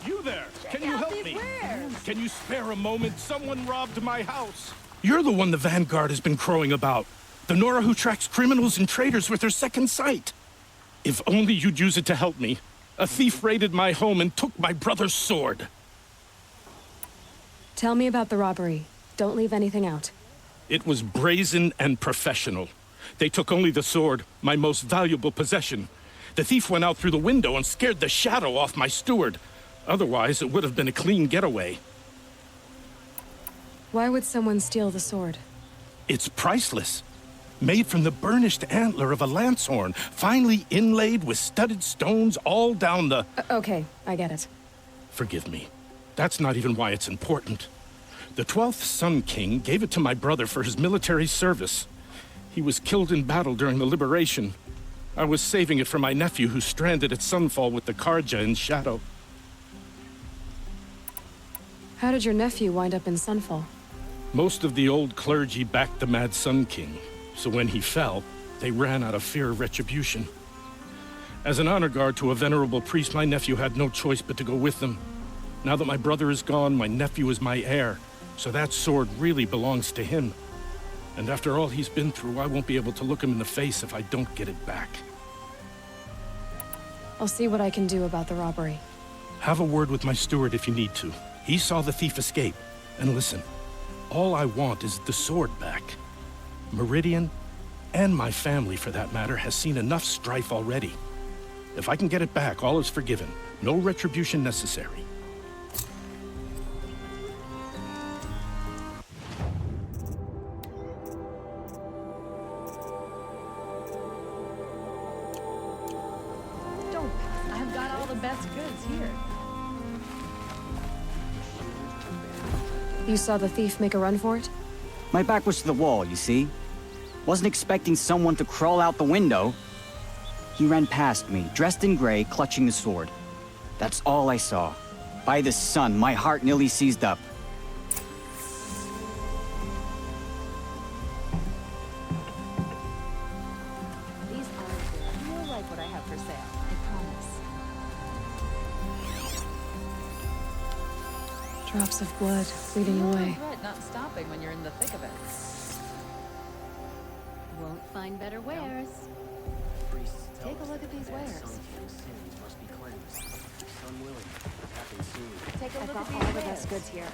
You there! Can you help me? Can you spare a moment? Someone robbed my house. You're the one the Vanguard has been crowing about. The Nora who tracks criminals and traitors with her second sight. If only you'd use it to help me. A thief raided my home and took my brother's sword. Tell me about the robbery. Don't leave anything out. It was brazen and professional. They took only the sword, my most valuable possession. The thief went out through the window and scared the shadow off my steward. Otherwise, it would have been a clean getaway. Why would someone steal the sword? It's priceless. Made from the burnished antler of a lancehorn, finely inlaid with studded stones all down the... Okay, I get it. Forgive me. That's not even why it's important. The 12th Sun King gave it to my brother for his military service. He was killed in battle during the liberation. I was saving it for my nephew who's stranded at Sunfall with the Karja in Shadow. How did your nephew wind up in Sunfall? Most of the old clergy backed the Mad Sun King, so when he fell, they ran out of fear of retribution. As an honor guard to a venerable priest, my nephew had no choice but to go with them. Now that my brother is gone, my nephew is my heir, so that sword really belongs to him. And after all he's been through, I won't be able to look him in the face if I don't get it back. I'll see what I can do about the robbery. Have a word with my steward if you need to. He saw the thief escape. And listen, all I want is the sword back. Meridian, and my family for that matter, has seen enough strife already. If I can get it back, all is forgiven. No retribution necessary. Don't pass. I've got all the best goods here. You saw the thief make a run for it? My back was to the wall, you see? Wasn't expecting someone to crawl out the window. He ran past me, dressed in gray, clutching the sword. That's all I saw. By the sun, my heart nearly seized up. These are good. You'll like what I have for sale. I promise. Drops of blood bleeding You'll away. regret not stopping when you're in the thick of it. Won't find better wares. Take a look at these wares. Take a look at these all the wares. best goods here.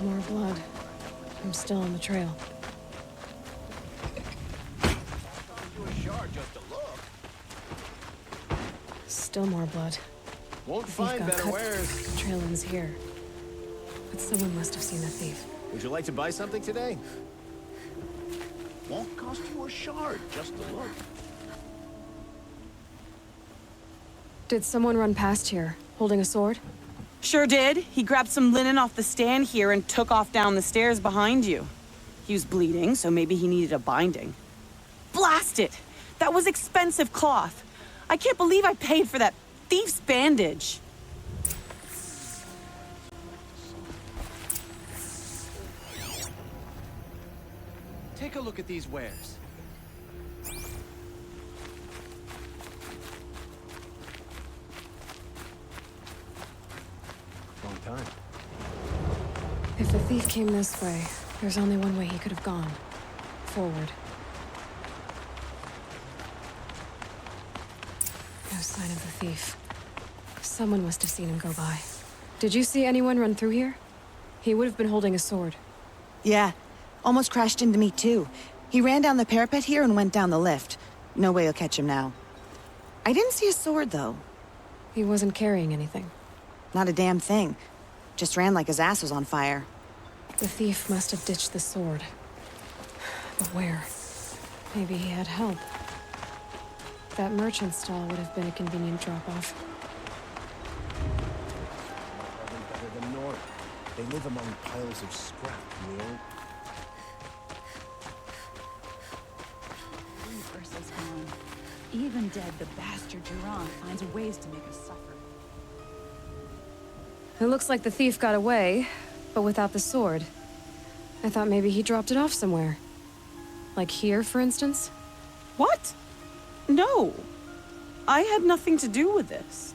More blood. I'm still on the trail. Still more blood. Won't The thief find got better cut. wares. The trail ends here. But someone must have seen the thief. Would you like to buy something today? Won't cost you a shard just to look. Did someone run past here, holding a sword? Sure did. He grabbed some linen off the stand here and took off down the stairs behind you. He was bleeding, so maybe he needed a binding. Blast it! That was expensive cloth. I can't believe I paid for that thief's bandage. Take a look at these wares. Long time. If the thief came this way, there's only one way he could have gone. Forward. No sign of the thief. Someone must have seen him go by. Did you see anyone run through here? He would have been holding a sword. Yeah. Almost crashed into me, too. He ran down the parapet here and went down the lift. No way you'll catch him now. I didn't see a sword, though. He wasn't carrying anything. Not a damn thing. Just ran like his ass was on fire. The thief must have ditched the sword. But where? Maybe he had help. That merchant stall would have been a convenient drop-off. Probably better than north. They live among piles of scrap, Neil. Ursa's gone. Even dead, the bastard Duran finds ways to make us suffer. It looks like the thief got away, but without the sword. I thought maybe he dropped it off somewhere. Like here, for instance? What? No. I had nothing to do with this.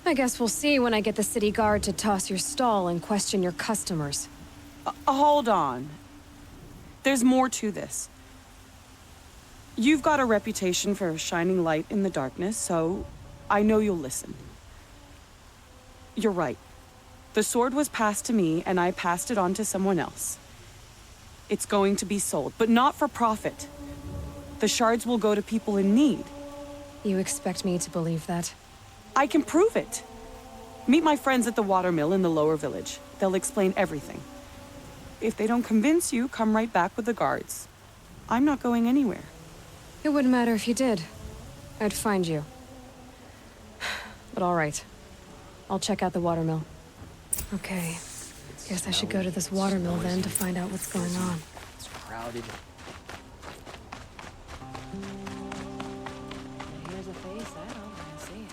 I guess we'll see when I get the city guard to toss your stall and question your customers. Hold on. There's more to this. You've got a reputation for shining light in the darkness, so I know you'll listen. You're right. The sword was passed to me, and I passed it on to someone else. It's going to be sold, but not for profit. The shards will go to people in need. You expect me to believe that? I can prove it. Meet my friends at the watermill in the lower village. They'll explain everything. If they don't convince you, come right back with the guards. I'm not going anywhere. It wouldn't matter if you did. I'd find you. But all right. I'll check out the watermill. Okay. Guess I should go to this watermill then to find out what's going on. It's crowded. Here's a face I don't want to see.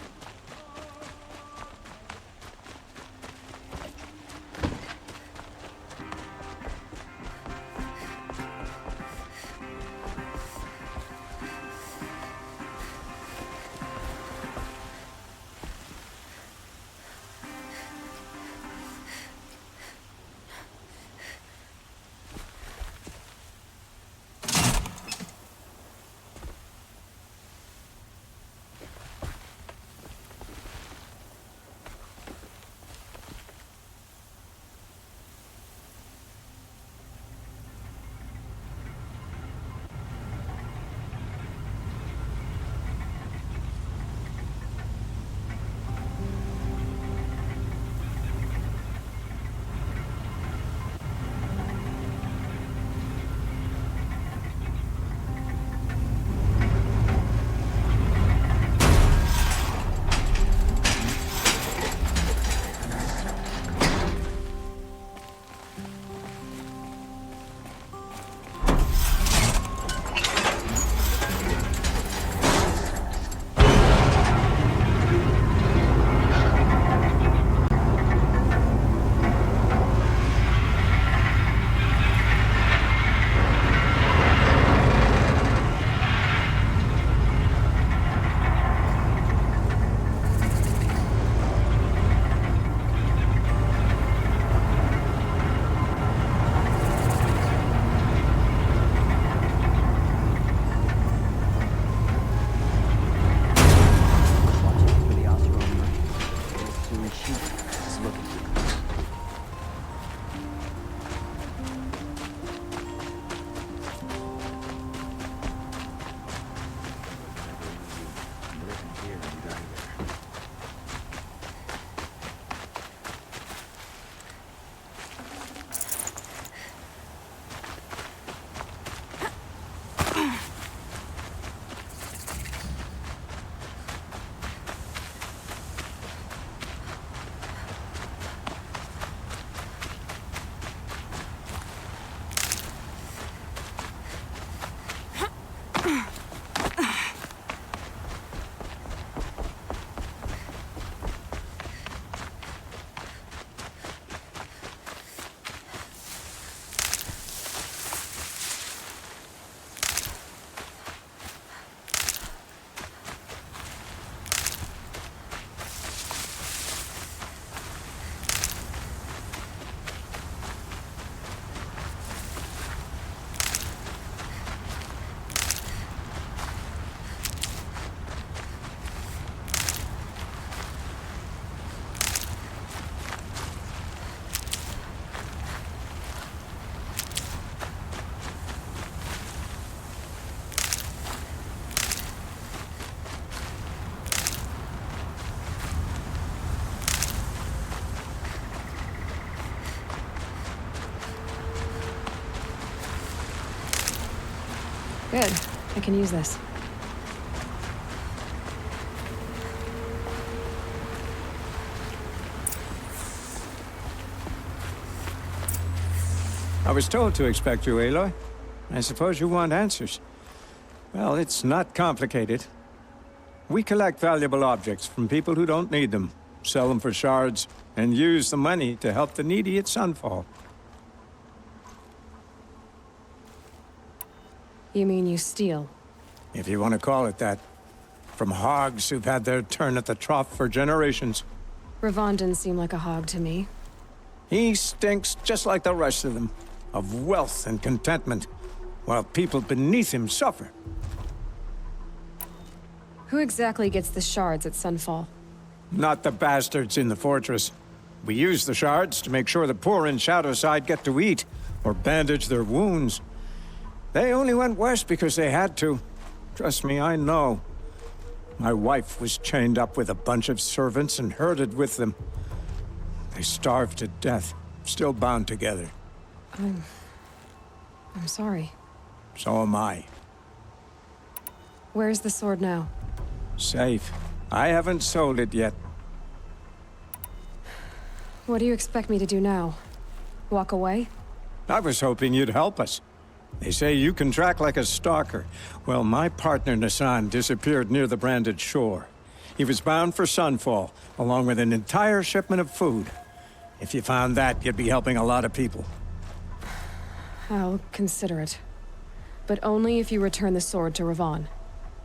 Good. I can use this. I was told to expect you, Aloy. I suppose you want answers. Well, it's not complicated. We collect valuable objects from people who don't need them, sell them for shards, and use the money to help the needy at Sunfall. You mean you steal? If you want to call it that. From hogs who've had their turn at the trough for generations. Ravon didn't seem like a hog to me. He stinks just like the rest of them, of wealth and contentment, while people beneath him suffer. Who exactly gets the shards at Sunfall? Not the bastards in the fortress. We use the shards to make sure the poor in Shadowside get to eat, or bandage their wounds. They only went west because they had to. Trust me, I know. My wife was chained up with a bunch of servants and herded with them. They starved to death, still bound together. I'm sorry. So am I. Where's the sword now? Safe. I haven't sold it yet. What do you expect me to do now? Walk away? I was hoping you'd help us. They say you can track like a stalker. Well, my partner Nassan disappeared near the branded shore. He was bound for Sunfall, along with an entire shipment of food. If you found that, you'd be helping a lot of people. I'll consider it. But only if you return the sword to Ravon.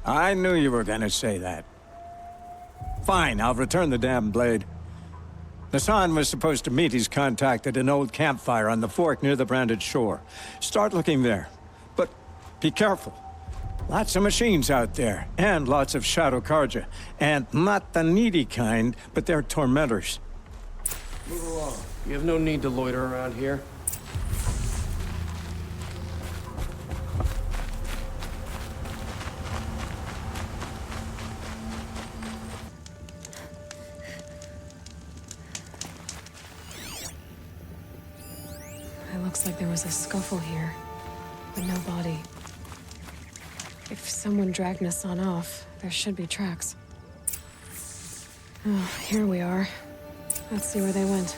I knew you were gonna say that. Fine, I'll return the damn blade. Nassan was supposed to meet his contact at an old campfire on the fork near the branded shore. Start looking there. But be careful. Lots of machines out there, and lots of Shadow Karja. And not the needy kind, but they're tormentors. Move along. You have no need to loiter around here. It looks like there was a scuffle here, but no body. If someone dragged Nassan off, there should be tracks. Oh, here we are. Let's see where they went.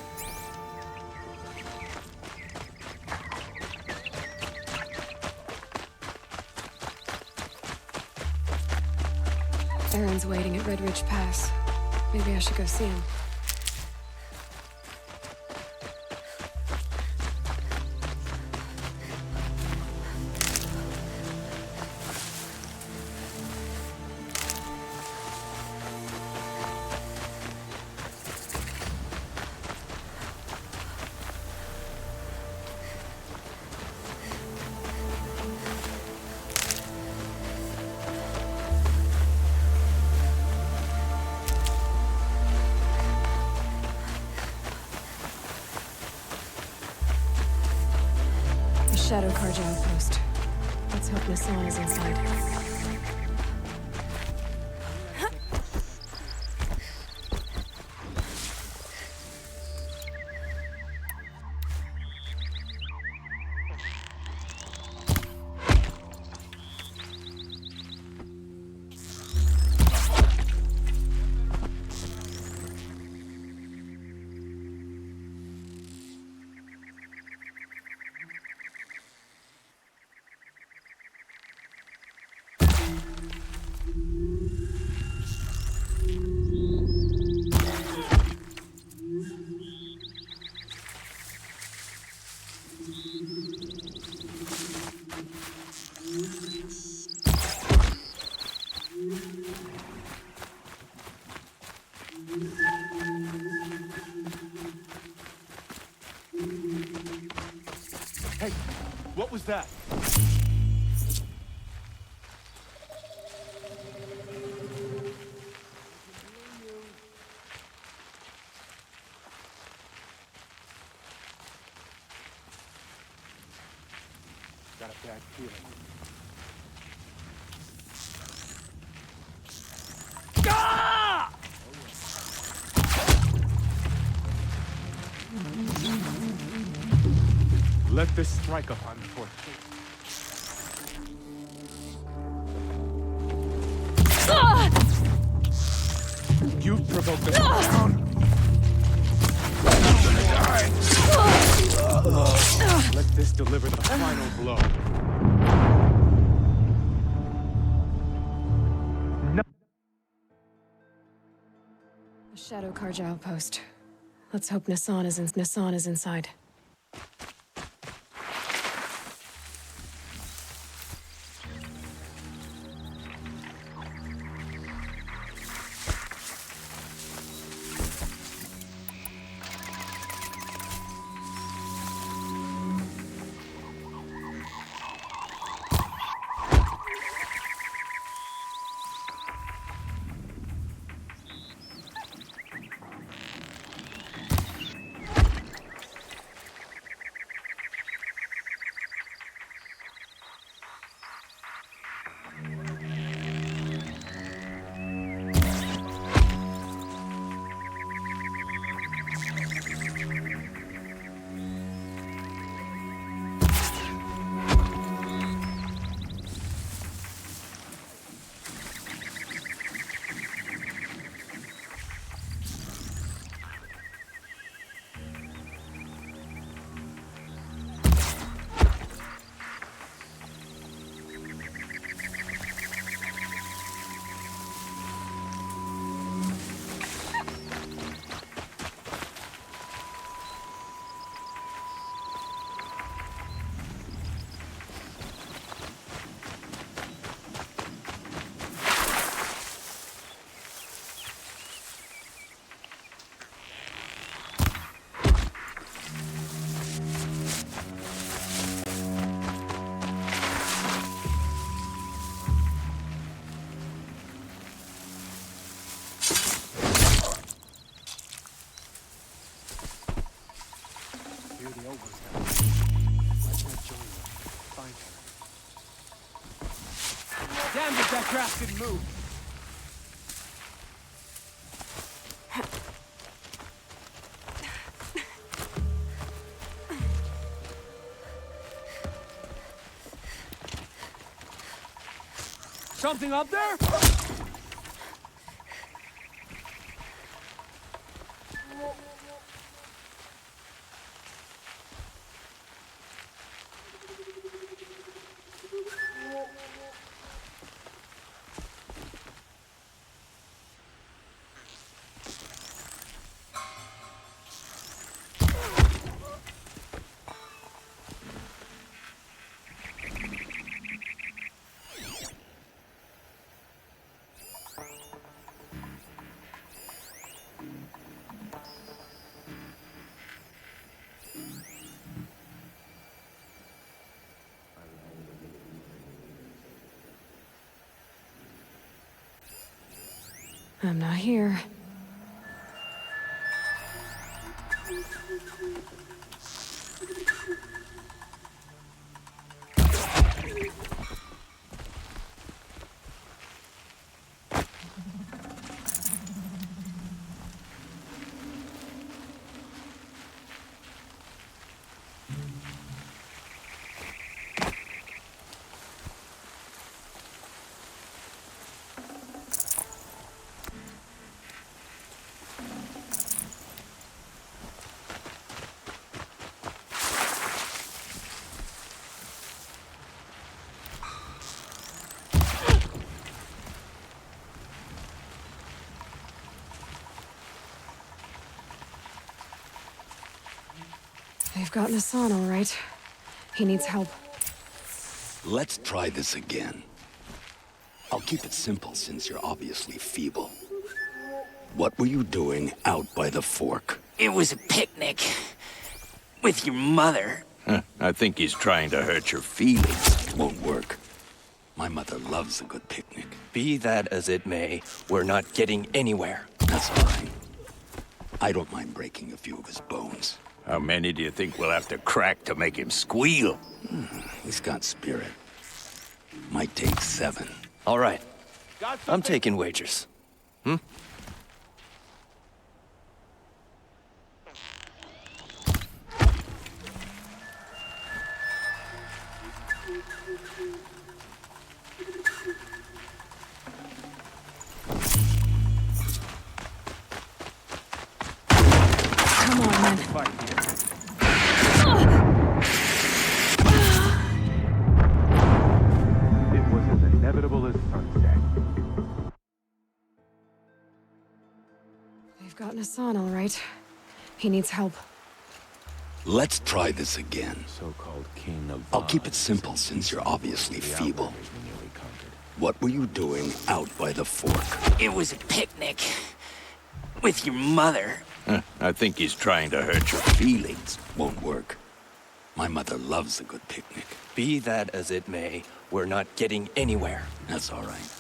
Aaron's waiting at Red Ridge Pass. Maybe I should go see him. Shadow Karja outpost. Let's hope Nassan is inside. Hey, what was that? Got a bad feeling. Let this strike upon the fortress. Let this deliver the final blow. A Shadow Karja outpost. Let's hope Nassan is inside. Hear the overrun. Let's not join them. Find her. Damn it, that craft didn't move. Something up there? I'm not here. They've got Nassan, all right. He needs help. Let's try this again. I'll keep it simple since you're obviously feeble. What were you doing out by the fork? It was a picnic. With your mother. I think he's trying to hurt your feelings. Won't work. My mother loves a good picnic. Be that as it may, we're not getting anywhere. That's all right. I don't mind breaking a few of his bones. How many do you think we'll have to crack to make him squeal? He's got spirit. Might take 7. All right. I'm taking wagers. Come on, then. It was as inevitable as sunset. They've gotten Hassan, all right. He needs help. Let's try this again. So-called king of I'll keep it Vines. simple since you're obviously The feeble. outriders we nearly conquered. What were you doing out by the fork? It was a picnic. With your mother. I think he's trying to hurt your feelings. Won't work. My mother loves a good picnic. Be that as it may, we're not getting anywhere. That's all right.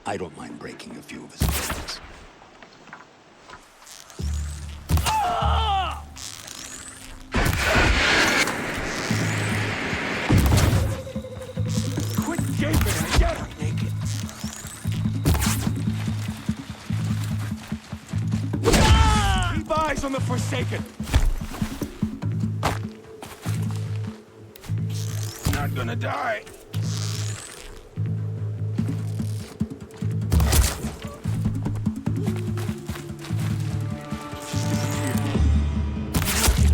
I don't mind breaking a few of his bones. Quit gaping! I get her! Naked. Keep eyes on the Forsaken! Not gonna die.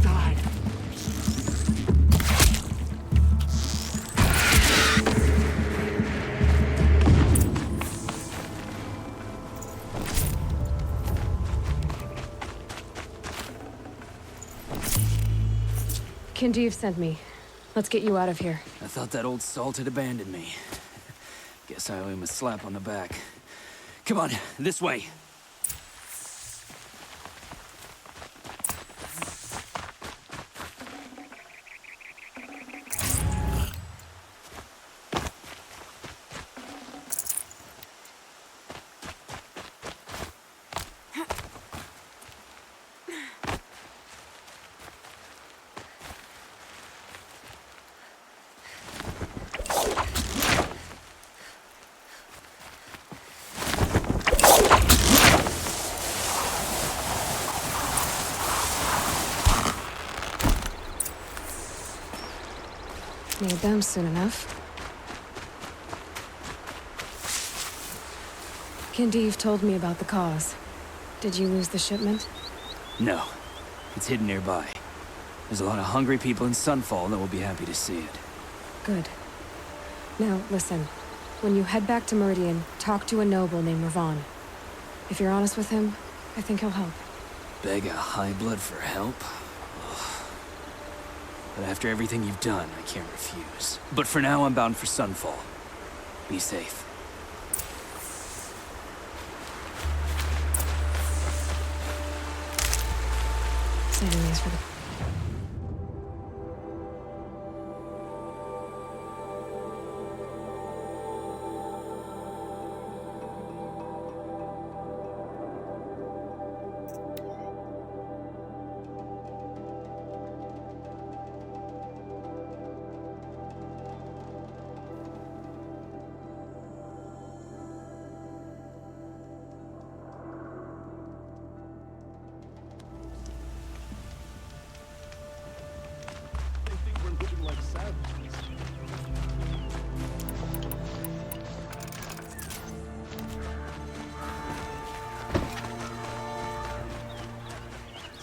Die. Kindeev sent me. Let's get you out of here. I thought that old salt had abandoned me. Guess I owe him a slap on the back. Come on, this way. Need them soon enough. Kindeev told me about the cause. Did you lose the shipment? No, it's hidden nearby. There's a lot of hungry people in Sunfall that will be happy to see it. Good. Now, listen. When you head back to Meridian, talk to a noble named Ravon. If you're honest with him, I think he'll help. Beg a high blood for help? Ugh. But after everything you've done, I can't refuse. But for now, I'm bound for Sunfall. Be safe. Saving these for the...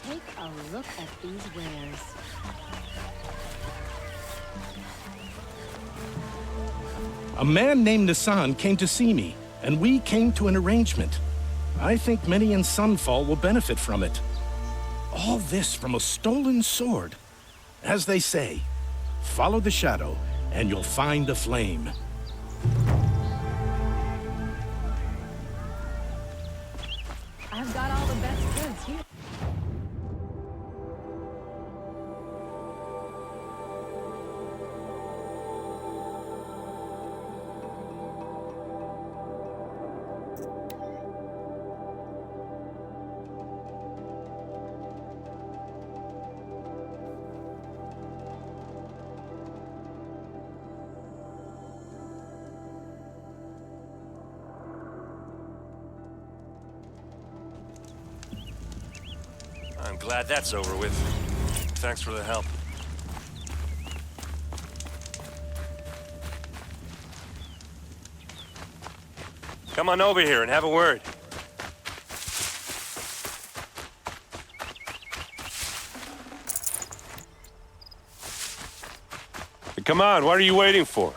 Take a look at these wares. A man named Hassan came to see me, and we came to an arrangement. I think many in Sunfall will benefit from it. All this from a stolen sword. As they say, follow the shadow, and you'll find the flame. I've got all the best goods here. I'm glad that's over with. Thanks for the help. Come on over here and have a word. Come on, what are you waiting for?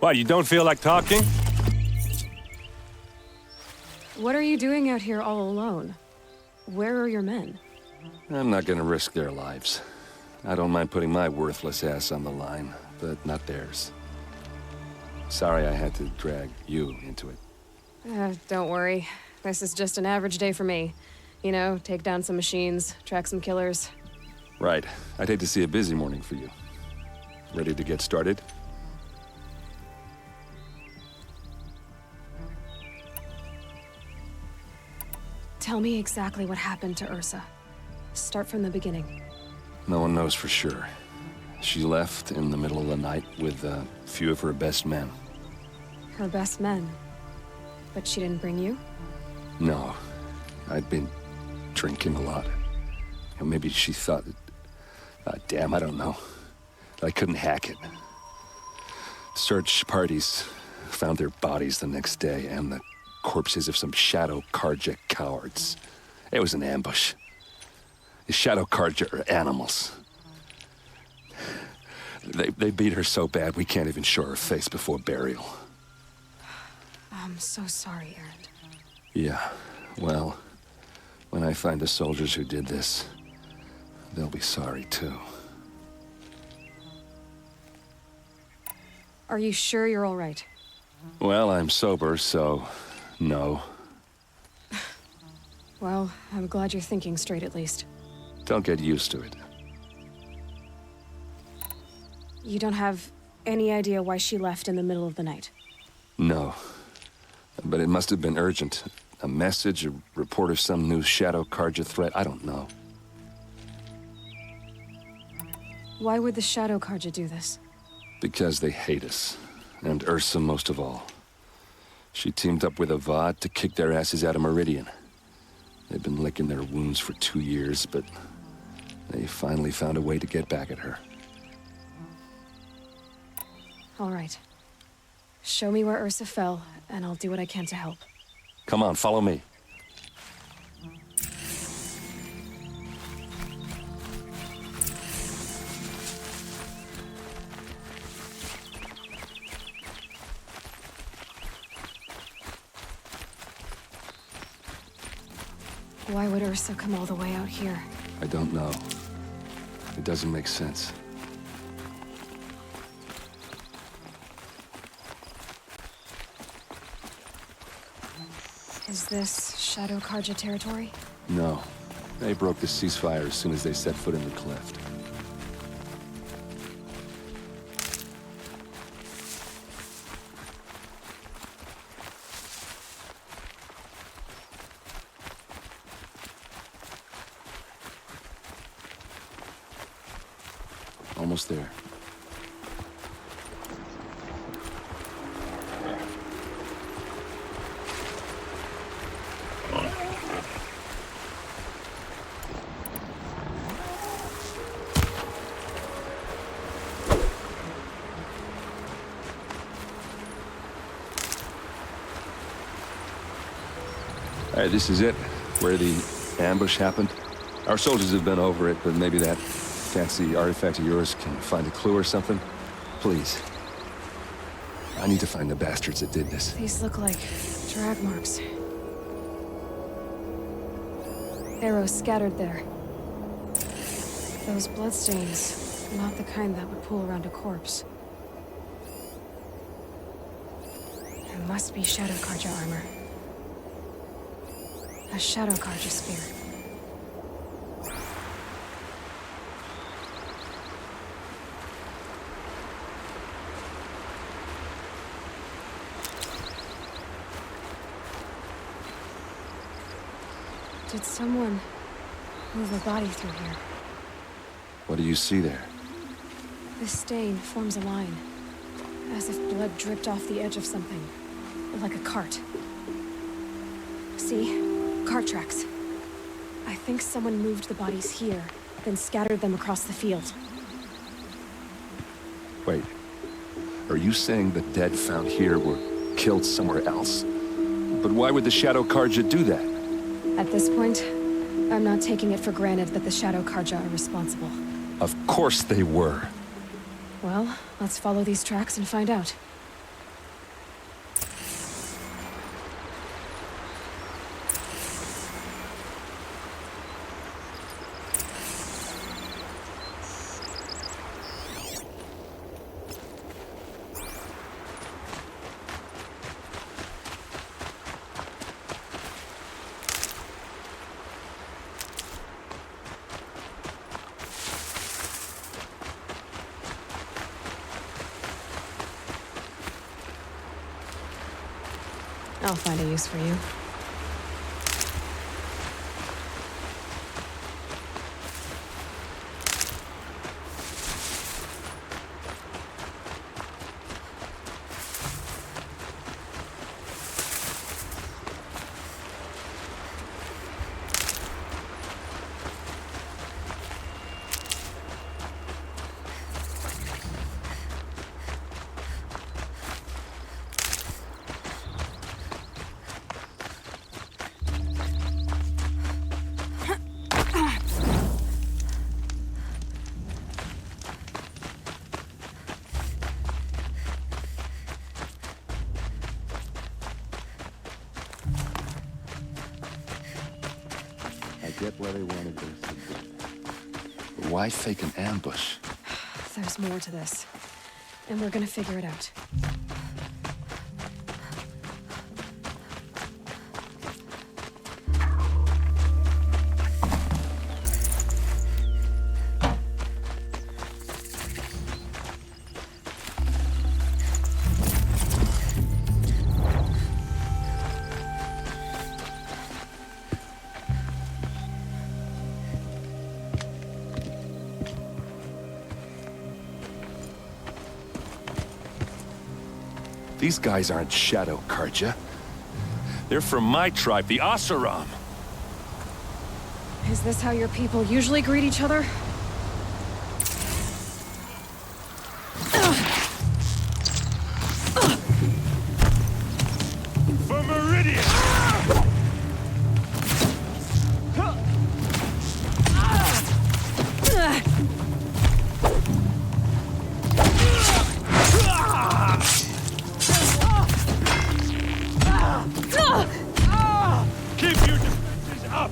What, you don't feel like talking? What are you doing out here all alone? Where are your men? I'm not gonna risk their lives. I don't mind putting my worthless ass on the line, but not theirs. Sorry I had to drag you into it. Don't worry. This is just an average day for me. You know, take down some machines, track some killers. Right. I'd hate to see a busy morning for you. Ready to get started? Tell me exactly what happened to Ursa. Start from the beginning. No one knows for sure. She left in the middle of the night with a few of her best men. Her best men? But she didn't bring you? No. I'd been drinking a lot. And maybe she thought damn, I don't know. I couldn't hack it. Search parties found their bodies the next day, and the corpses of some Shadow Karja cowards. It was an ambush. The Shadow Karja are animals. They beat her so bad we can't even show her face before burial. I'm so sorry, Erend. Yeah, well, when I find the soldiers who did this, they'll be sorry too. Are you sure you're all right? Well, I'm sober, so no. Well, I'm glad you're thinking straight at least. Don't get used to it. You don't have any idea why she left in the middle of the night? No. But it must have been urgent. A message, a report of some new Shadow Karja threat, I don't know. Why would the Shadow Karja do this? Because they hate us. And Ursa most of all. She teamed up with Avad to kick their asses out of Meridian. They've been licking their wounds for 2 years, but they finally found a way to get back at her. All right. Show me where Ursa fell, and I'll do what I can to help. Come on, follow me. Why would Ursa come all the way out here? I don't know. It doesn't make sense. Is this Shadow Karja territory? No. They broke the ceasefire as soon as they set foot in the cleft. Almost there. All right, this is it, where the ambush happened. Our soldiers have been over it, but maybe that fancy artifact of yours can find a clue or something? Please. I need to find the bastards that did this. These look like drag marks. Arrows scattered there. Those bloodstains, not the kind that would pool around a corpse. It must be Shadow Karja armor. A Shadow Karja spear. Did someone move a body through here? What do you see there? This stain forms a line, as if blood dripped off the edge of something, like a cart. See? Cart tracks. I think someone moved the bodies here, then scattered them across the field. Wait. Are you saying the dead found here were killed somewhere else? But why would the Shadow Karja do that? At this point, I'm not taking it for granted that the Shadow Karja are responsible. Of course they were. Well, let's follow these tracks and find out. I'll find a use for you. I get why they wanted this. But why fake an ambush? There's more to this. And we're gonna figure it out. These guys aren't Shadow Karja. They're from my tribe, the Oseram. Is this how your people usually greet each other? For Meridian! Keep your defenses up!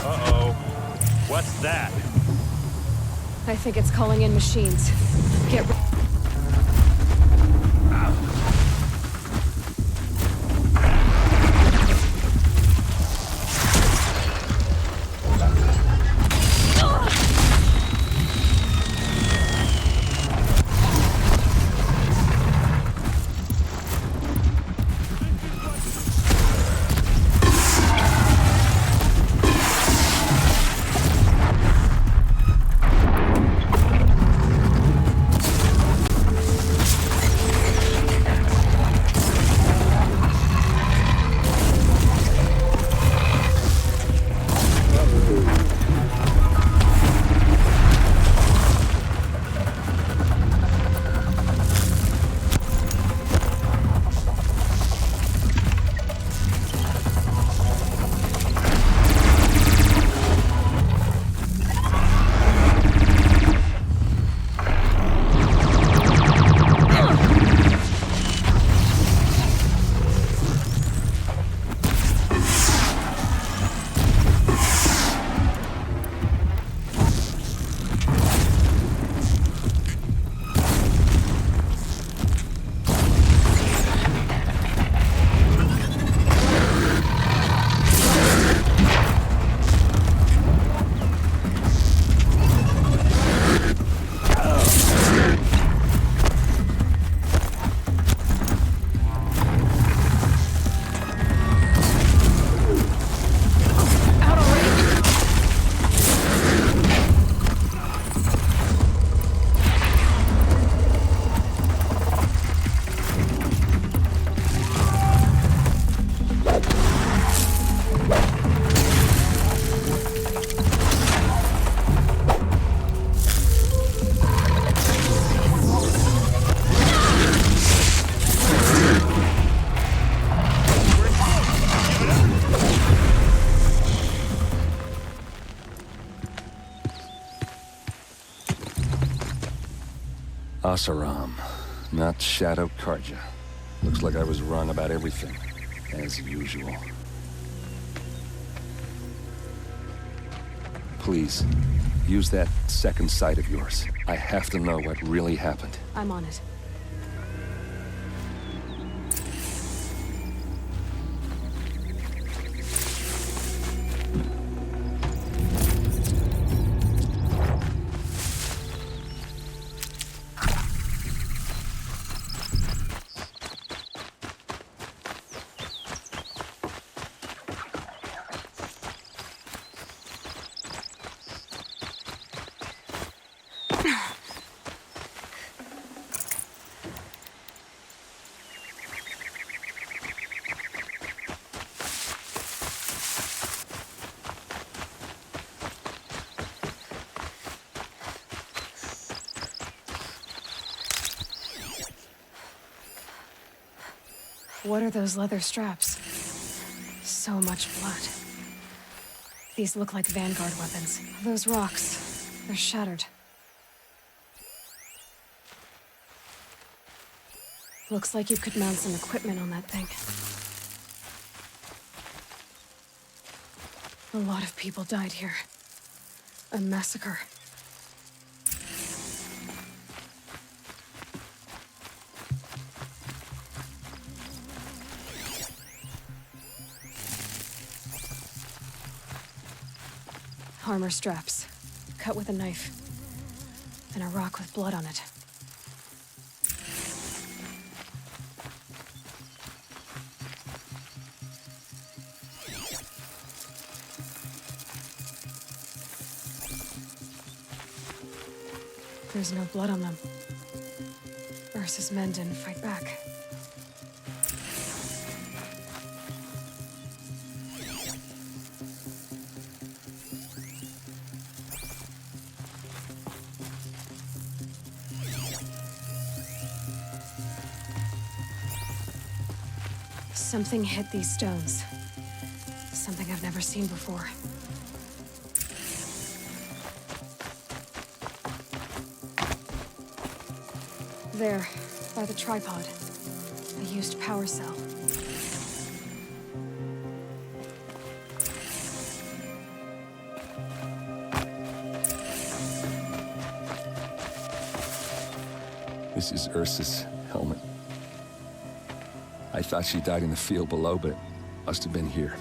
Uh-oh. What's that? I think it's calling in machines. Get ready. Asaram, not Shadow Karja. Looks like I was wrong about everything, as usual. Please, use that second sight of yours. I have to know what really happened. I'm on it. What are those leather straps? So much blood. These look like Vanguard weapons. Those rocks, they're shattered. Looks like you could mount some equipment on that thing. A lot of people died here. A massacre. Armor straps, cut with a knife, and a rock with blood on it. There's no blood on them. Ursa's men didn't fight back. Something hit these stones. Something I've never seen before. There, by the tripod. A used power cell. This is Ursa's helmet. I thought she died in the field below, but it must have been here.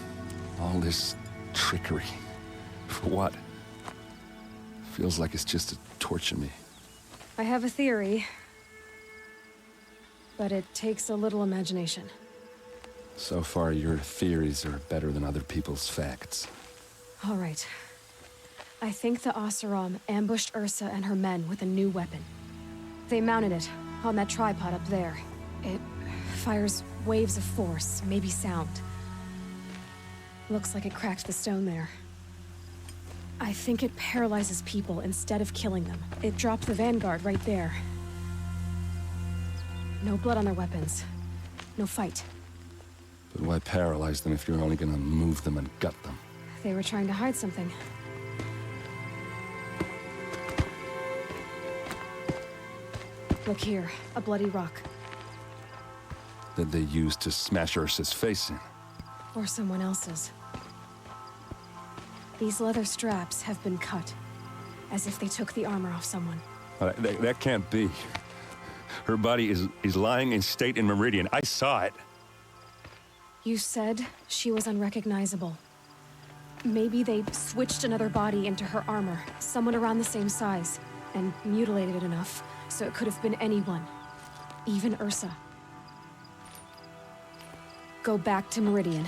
All this trickery. For what? Feels like it's just to torture me. I have a theory, but it takes a little imagination. So far, your theories are better than other people's facts. All right. I think the Oseram ambushed Ursa and her men with a new weapon. They mounted it on that tripod up there. It fires waves of force, maybe sound. Looks like it cracked the stone there. I think it paralyzes people instead of killing them. It dropped the Vanguard right there. No blood on their weapons. No fight. But why paralyze them if you're only gonna move them and gut them? They were trying to hide something. Look here, a bloody rock. That they used to smash Ursa's face in. Or someone else's. These leather straps have been cut, as if they took the armor off someone. That can't be. Her body is lying in state in Meridian. I saw it. You said she was unrecognizable. Maybe they switched another body into her armor, someone around the same size, and mutilated it enough so it could have been anyone, even Ursa. Go back to Meridian.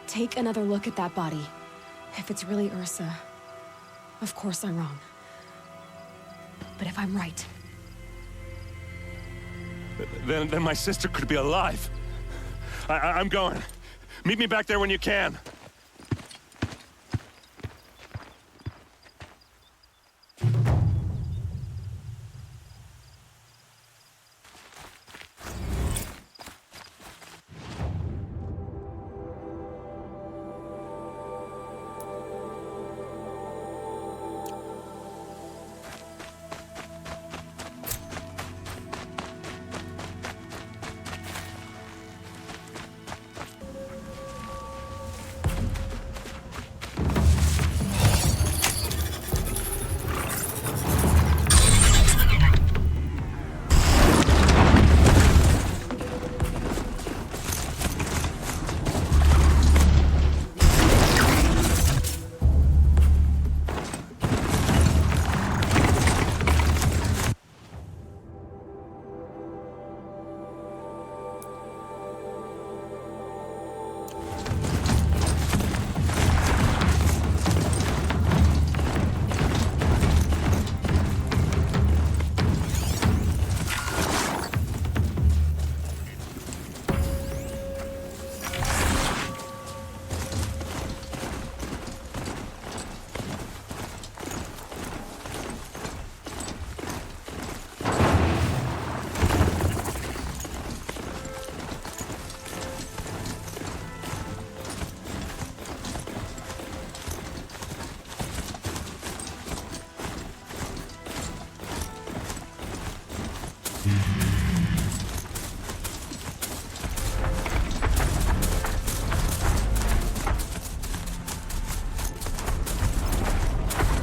Take another look at that body. If it's really Ursa, of course I'm wrong. But if I'm right... Then my sister could be alive. I'm going. Meet me back there when you can.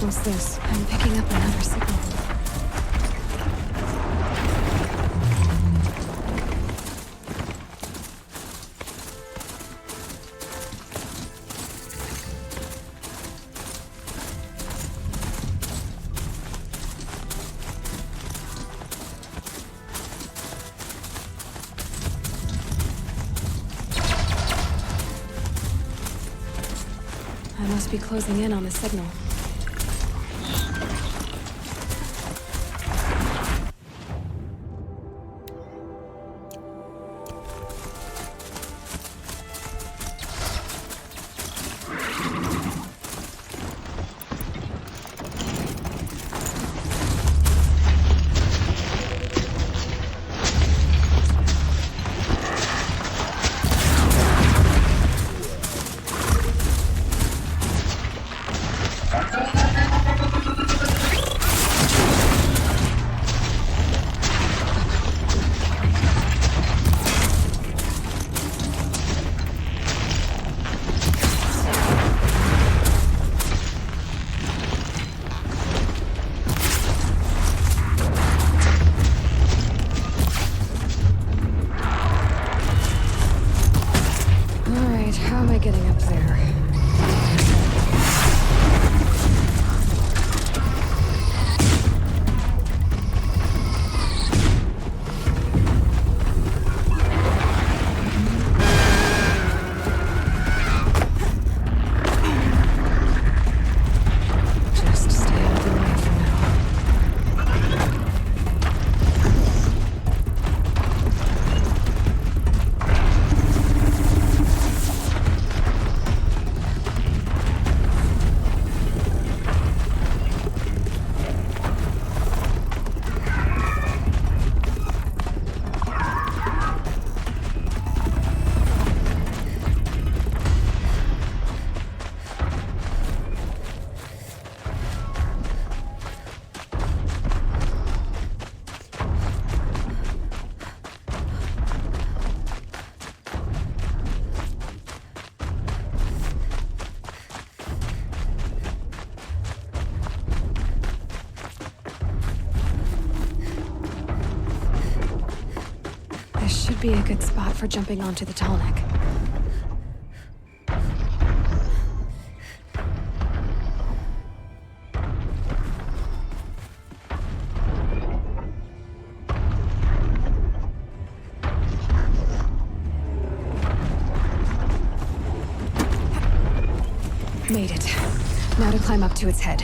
What's this? I'm picking up another signal. I must be closing in on the signal. How am I getting up there? Just stay out of the way for now. This should be a good spot for jumping onto the tall neck. Made it. Now to climb up to its head.